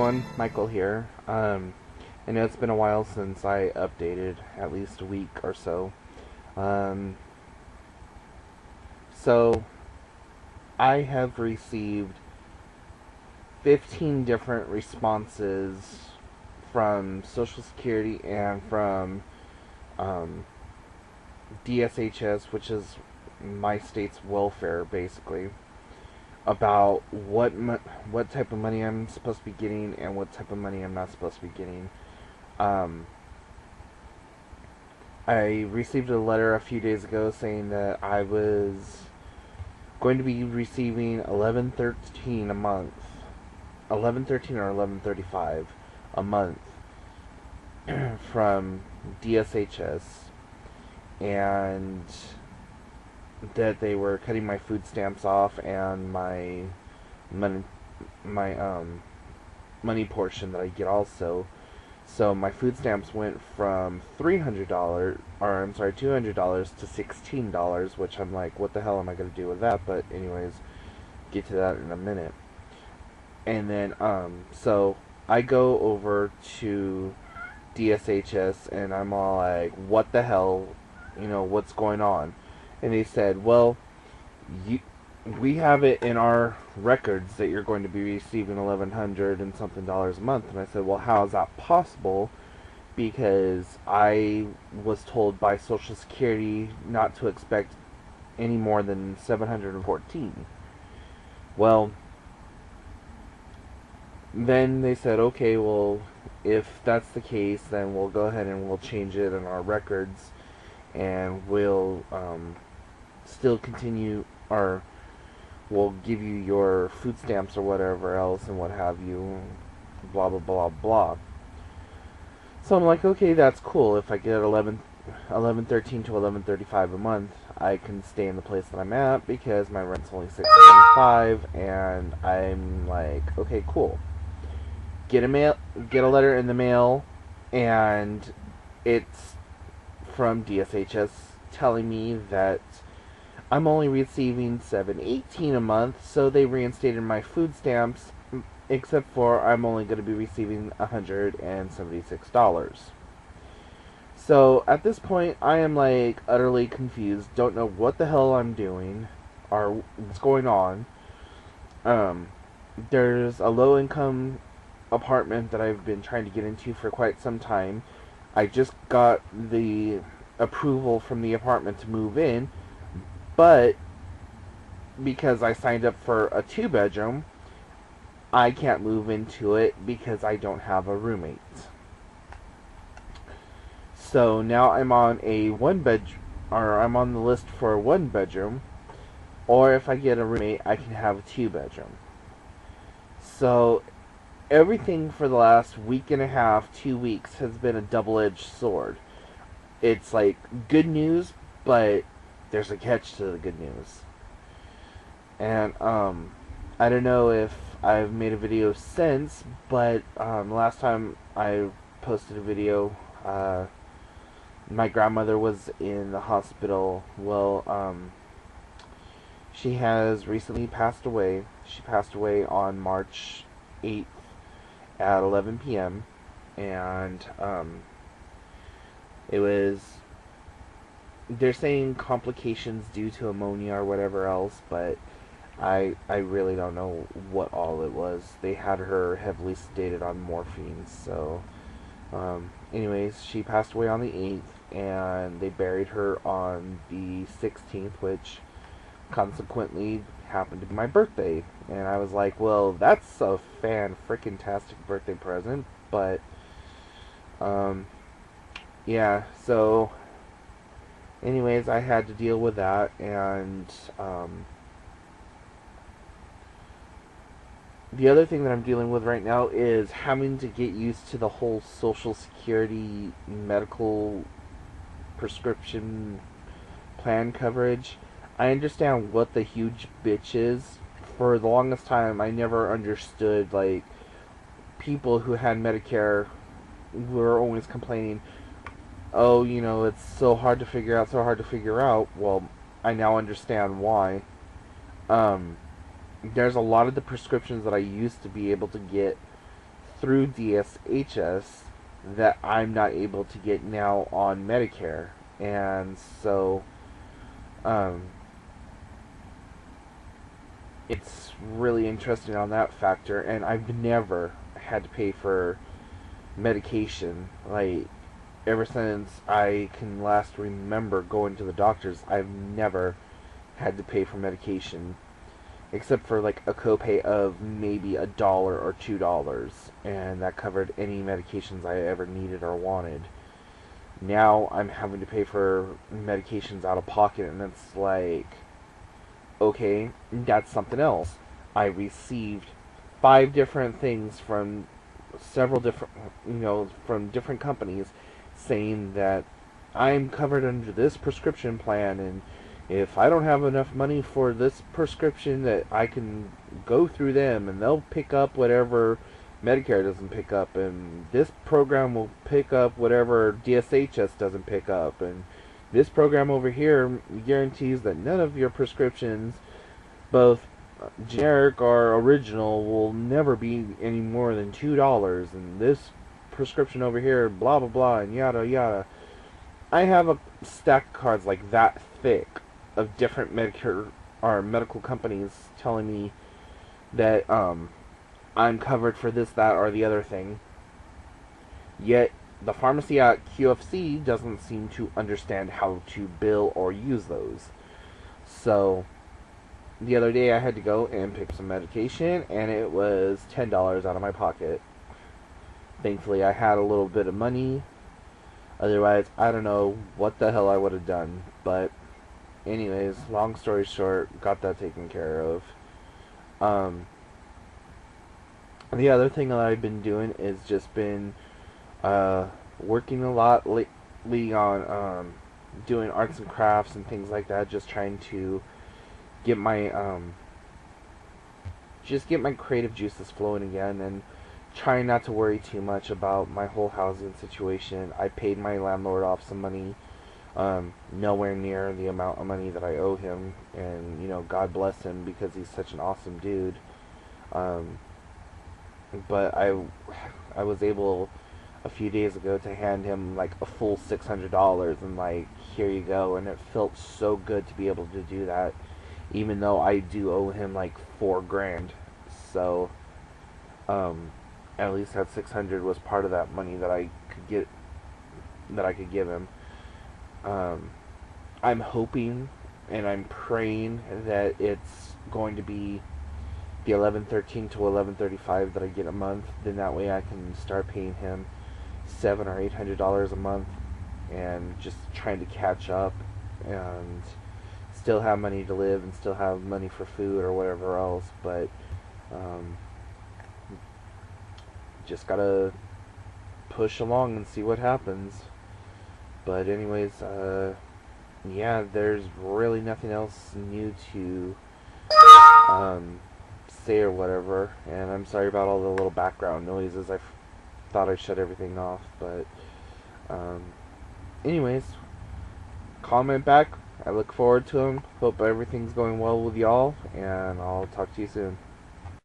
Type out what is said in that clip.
everyone, Michael here. I know it's been a while since I updated, at least a week or so. Um, so, I have received 15 different responses from Social Security and from um, DSHS, which is my state's welfare, basically, about what type of money I'm supposed to be getting and what type of money I'm not supposed to be getting. Um, I received a letter a few days ago saying that I was going to be receiving 1113 a month, 1113 or 1135 a month from DSHS, and that they were cutting my food stamps off and my money, my money portion that I get also. So my food stamps went from $200 to $16, which I'm like, what the hell am I gonna do with that? But anyways, get to that in a minute. And then so I go over to DSHS and I'm all like, what the hell, what's going on? And they said, well, we have it in our records that you're going to be receiving $1,100 and something a month. And I said, well, how is that possible? Because I was told by Social Security not to expect any more than 714. Well, then they said, okay, well, if that's the case, then we'll go ahead and we'll change it in our records, and we'll still continue, or we'll give you your food stamps or whatever else and what have you, blah blah blah blah. So I'm like, okay, that's cool. If I get 1113 to 1135 a month, I can stay in the place that I'm at because my rent's only $675, and I'm like, okay, cool. Get a letter in the mail, and it's from DSHS telling me that I'm only receiving $718 a month, so they reinstated my food stamps, except for I'm only going to be receiving $176. So at this point, I am like utterly confused, don't know what the hell I'm doing or what's going on. There's a low-income apartment that I've been trying to get into for quite some time. I just got the approval from the apartment to move in, but because I signed up for a 2-bedroom, I can't move into it because I don't have a roommate. So now I'm on I'm on the list for a 1-bedroom, or if I get a roommate, I can have a 2-bedroom. So everything for the last week and a half, 2 weeks, has been a double-edged sword. It's like good news, but there's a catch to the good news. And I don't know if I've made a video since, but last time I posted a video, my grandmother was in the hospital. Well, she has recently passed away. She passed away on March 8th at 11 p.m. And it was, they're saying complications due to ammonia or whatever else, but I really don't know what all it was. They had her heavily sedated on morphine. So anyways, she passed away on the 8th, and they buried her on the 16th, which consequently happened to be my birthday. And I was like, well, that's a fan-frickin-tastic birthday present. But yeah, so anyways, I had to deal with that. And the other thing that I'm dealing with right now is having to get used to the whole Social Security medical prescription plan coverage. I understand what the huge bitch is. For the longest time, I never understood, like, people who had Medicare were always complaining, oh, it's so hard to figure out, so hard to figure out. Well, I now understand why. There's a lot of the prescriptions that I used to be able to get through DSHS that I'm not able to get now on Medicare. And so um, it's really interesting on that factor. And I've never had to pay for medication. Like, ever since I can last remember going to the doctors, I've never had to pay for medication except for like a copay of maybe $1 or $2, and that covered any medications I ever needed or wanted. Now I'm having to pay for medications out of pocket, and it's like, okay, that's something else. I received 5 different things from several different, from different companies saying that I'm covered under this prescription plan, and if I don't have enough money for this prescription, that I can go through them and they'll pick up whatever Medicare doesn't pick up, and this program will pick up whatever DSHS doesn't pick up, and this program over here guarantees that none of your prescriptions, both generic or original, will never be any more than $2, and this prescription over here, blah blah blah, and yada yada. I have a stack of cards like that thick of different Medicare or medical companies telling me that I'm covered for this, that, or the other thing. Yet the pharmacy at QFC doesn't seem to understand how to bill or use those. So the other day I had to go and pick some medication, and it was $10 out of my pocket. Thankfully I had a little bit of money. Otherwise, I don't know what the hell I would have done. But anyways, long story short, got that taken care of. The other thing that I've been doing is just been working a lot lately on doing arts and crafts and things like that. Just trying to get my creative juices flowing again, and trying not to worry too much about my whole housing situation. I paid my landlord off some money, nowhere near the amount of money that I owe him, and God bless him because he's such an awesome dude. But I was able a few days ago to hand him like a full $600, and like, here you go, and it felt so good to be able to do that, even though I do owe him like $4,000. So at least that 600 was part of that money that I could give him. I'm hoping and I'm praying that it's going to be the 1113 to 1135 that I get a month. Then that way I can start paying him $700 or $800 a month, and just trying to catch up and still have money to live and still have money for food or whatever else. But just gotta push along and see what happens. But anyways, yeah, there's really nothing else new to say or whatever, and I'm sorry about all the little background noises. I thought I shut everything off, but anyways, comment back. I look forward to them. Hope everything's going well with y'all, and I'll talk to you soon.